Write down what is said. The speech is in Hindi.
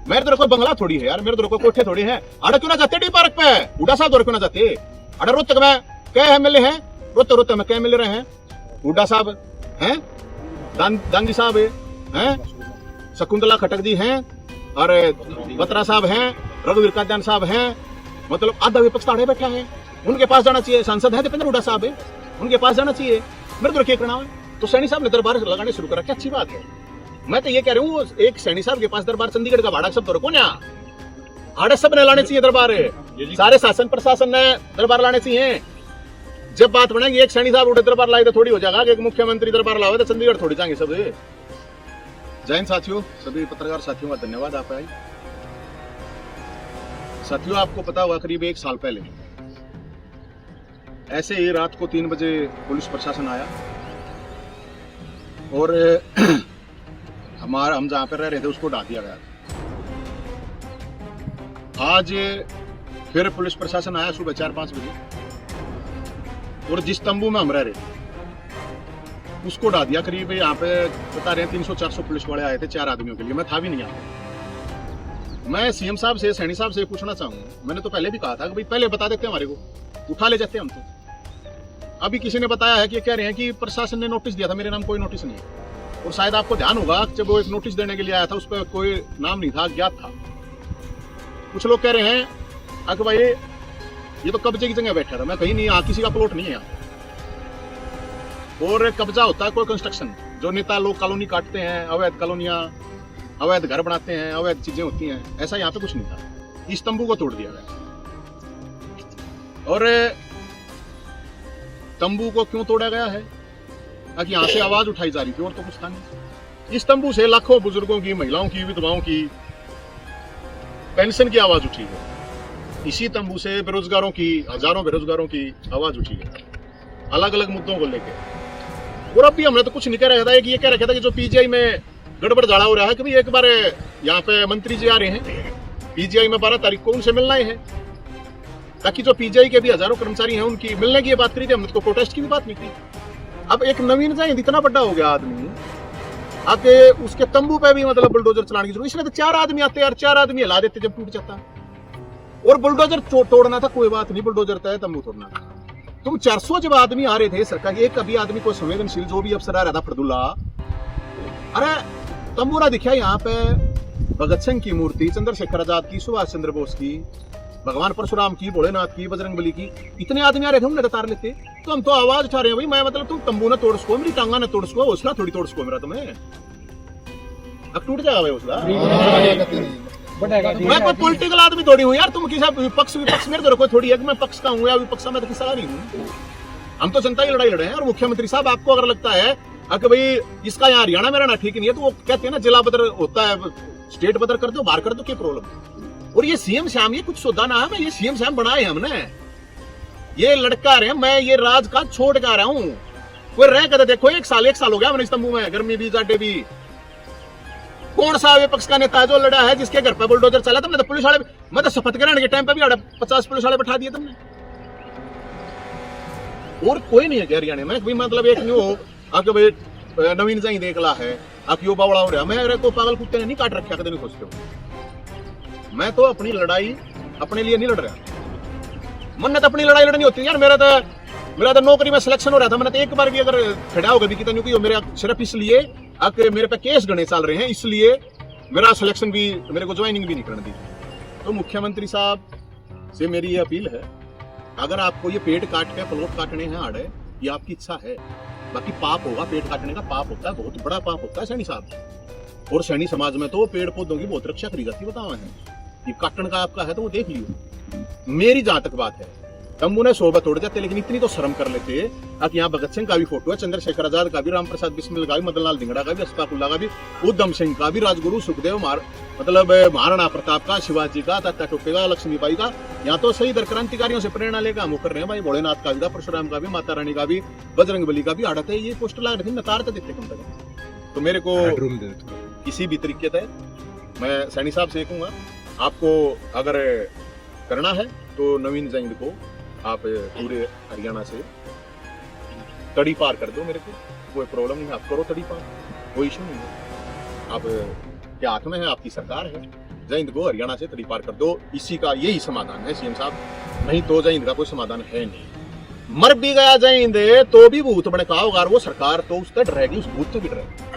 मेरे तो कोई बंगला थोड़ी है यार, मेरे तो कोई कोठे थोड़ी है। अरे क्यों ना जाते डी पार्क पे, हुड्डा साहब क्यों ना जाते? अरे रोहतक में क्या एमएलए हैं, रोहतक में क्या एमएलए रहे हैं? हुड्डा साहब हैं, दांगी साहब हैं, शकुंतला खट्टर जी हैं, और बत्रा साहब हैं, रघुवीर कादियान साहब हैं। मतलब आधा विपक्ष ताड़े बैठा है, उनके पास जाना चाहिए। सांसद है दीपेंद्र हुड्डा साहब है, उनके पास जाना चाहिए। मेरे तो क्या करना है? तो सैनी साहब ने दरबार लगाने शुरू करा, क्या अच्छी बात है। मैं तो ये कह रहा हूँ, एक सैनी साहब के पास दरबार चंडीगढ़ का भाड़ा सब तो रखो ना, आड़े सब ने लाने चाहिए दरबार, सारे शासन प्रशासन ने दरबार लाने चाहिए। जब बात बनेगी एक सैनी साहब उठे दरबार लाए तो थोड़ी हो जाएगा कि एक मुख्यमंत्री दरबार लाओ तो चंडीगढ़ थोड़ी जाएंगे सब। जय हिंद साथियों, सभी पत्रकार साथियों का धन्यवाद आप आए। साथियों, आपको पता हुआ करीब 1 साल पहले ऐसे ही रात को 3 बजे पुलिस प्रशासन आया और हम जहां पर रह रहे थे उसको ढा दिया गया। आज फिर पुलिस प्रशासन आया सुबह 4-5 बजे और जिस तंबू में हम रह रहे थे उसको ढा दिया। करीब यहाँ पे बता रहे हैं 300-400 पुलिस वाले आए थे 4 आदमियों के लिए। मैं था भी नहीं यहाँ। मैं सीएम साहब से, सैनी साहब से पूछना चाहूंगा, मैंने तो पहले भी कहा था कि भाई पहले बता देते हमारे को, उठा ले जाते हम तो। अभी किसी ने बताया है कि कह रहे हैं कि प्रशासन ने नोटिस दिया था, मेरे नाम कोई नोटिस नहीं है। और शायद आपको ध्यान होगा जब वो एक नोटिस देने के लिए आया था उस पर कोई नाम नहीं था, अज्ञात था। कुछ लोग कह रहे हैं कि भाई ये तो कब्जे की जगह बैठा था। मैं कहीं नहीं, यहाँ किसी का प्लॉट नहीं है यहाँ। और कब्जा होता है कोई कंस्ट्रक्शन, जो नेता लोग कॉलोनी काटते हैं, अवैध कॉलोनियां, अवैध घर बनाते हैं, अवैध चीजें होती हैं, ऐसा यहाँ पे कुछ नहीं था। इस तंबू को तोड़ दिया गया। और तंबू को क्यों तोड़ा गया है? ताकि यहाँ से आवाज उठाई जा रही थी और तो कुछ था नहीं। इस तंबू से लाखों बुजुर्गों की, महिलाओं की, विधवाओं की पेंशन की आवाज उठी है। इसी तंबू से बेरोजगारों की, हजारों बेरोजगारों की आवाज उठी है, अलग अलग मुद्दों को लेकर। और अब भी हमने तो कुछ नहीं कह रहा था कि ये कह रखा था कि जो पीजीआई में गड़बड़ झाड़ा हो रहा है कि भाई एक बार यहाँ पे मंत्री जी आ रहे हैं पीजीआई में 12 तारीख को, उनसे मिलना है, ताकि जो पीजीआई के भी हजारों कर्मचारी हैं उनकी मिलने की बात करी थी। हमने तो प्रोटेस्ट की भी बात नहीं की। अब एक नवीन जाए इतना बड़ा हो गया आदमी, आके उसके तंबू पे भी मतलब बुलडोजर चलाने की जरूरत। इसलिए तो 4 आदमी आते यार, 4 आदमी हिला देते जब टूट जाता। और बुलडोजर तोड़ना था कोई बात नहीं, बुलडोजर था तंबू तोड़ना था। तुम 400 जब आदमी आ रहे थे सरकार, एक अभी आदमी को संवेदनशील जो भी अफसर आ रहा था फरदुल्ला, अरे तंबू ना दिखा यहाँ पे भगत सिंह की मूर्ति, चंद्रशेखर आजाद की, सुभाष चंद्र बोस की, भगवान परशुराम की, भोलेनाथ की, बजरंगबली की, इतने आदमी आ रहे थे, हमने तार लेते। तो हम तो आवाज उठा रहे हैं भाई, मैं मतलब तुम तंबू ना तोड़ सको, मेरी टांगा ना तोड़ सको, हौसला थोड़ी तोड़ सको मेरा तुम्हें। अब टूट जाएगा भाई हौसला। मैं कोई पॉलिटिकल आदमी थोड़ी हूँ यार, तुम किसी विपक्ष मेरे तो कोई थोड़ी है कि मैं पक्ष का हूँ या विपक्ष का, मैं तो किसी का नहीं हूँ। हम तो जनता की लड़ाई लड़े हैं। और मुख्यमंत्री साहब, आपको अगर लगता है कि भाई इसका यहाँ हरियाणा में रहना ठीक नहीं है, तो वो कहते हैं ना जिला बदर होता है, स्टेट बदर कर दो, बाहर कर दो, क्या प्रॉब्लम। और ये सीएम श्याम, ये कुछ सौदा ना है, ये सीएम श्याम बनाए हमने, ये लड़का रहे, मैं ये राज का छोड़ के आ रहा हूँ। कोई रह कर देखो, 1 साल हो गया मैंने इस तंबू में, गर्मी भी जाटे भी। कौन सा विपक्ष का नेता जो लड़ा है जिसके घर पर बुलडोजर चला? तुमने तो पुलिस वाले, मैं तो शपथ ग्रहण के टाइम पे भी 50 पुलिस वाले बैठा दिए तुमने। और कोई नहीं है क्या हरियाणा में? मतलब एक न्यू हो आपके भाई नवीन जाई देख ला है, आप यो बावड़ा हो रहा। मैं को पागल कुत्ते ने नहीं काट रखा, कदम नहीं खोजते हो। मैं तो अपनी लड़ाई अपने लिए नहीं लड़ रहा, मन ने तो अपनी लड़ाई लड़नी होती है यार। मेरा तो नौकरी में सिलेक्शन हो रहा था, मैंने तो एक बार भी अगर खड़ा होगा भी कितना नहीं, मेरा सिर्फ इसलिए मेरे पे केस गणे चल रहे हैं, इसलिए मेरा सिलेक्शन भी, मेरे को ज्वाइनिंग भी नहीं करने दी। तो मुख्यमंत्री साहब से मेरी ये अपील है, अगर आपको ये पेड़ काट के प्लॉट काटने हैं आड़े, ये आपकी इच्छा है। बाकी पाप होगा, पेड़ काटने का पाप होता है, बहुत बड़ा पाप होता है सैनी साहब। और सैनी समाज में तो पेड़ पौधों की बहुत रक्षा करी जाती है, बताओ है। ये काटने का आपका है तो वो देख लियो। मेरी जहां तक बात है, तंबू ने 100 तोड़ जाते, लेकिन इतनी तो शर्म कर लेते कि यहाँ भगत सिंह का भी फोटो है, चंद्रशेखर आजाद का भी, राम प्रसाद बिस्मिल का भी, मदन लाल धिंगड़ा का भी, अशफाकुल्ला का भी, उधम सिंह का भी, राजगुरु सुखदेव मतलब महाराणा प्रताप का, शिवाजी का, तात्या टोपे का, लक्ष्मीबाई का। यहाँ तो सही दर क्रांतिकारियों से प्रेरणा लेकर हम कर रहे हैं भाई। भोलेनाथ का भी, परशुराम का भी, माता रानी का भी, बजरंगबली का भी आड़त है। ये पोस्टर लगा रहे थे, नकार तो देते कम तक। तो मेरे को किसी भी तरीके से मैं सैनी साहब से कहूंगा, आपको अगर करना है तो नवीन जैन को आप पूरे हरियाणा से तड़ी पार कर दो, मेरे को कोई प्रॉब्लम नहीं है। आप करो तड़ी पार, कोई इशू नहीं है। आप के हाथ में है, आपकी सरकार है। जैंद को हरियाणा से तड़ी पार कर दो, इसी का यही समाधान है सीएम साहब, नहीं तो जैंद का कोई समाधान है नहीं। मर भी गया जैंद तो भी भूत भड़काओ, अगर वो सरकार तो उस तक रहेगी, उस भूत तो भी रहेगी।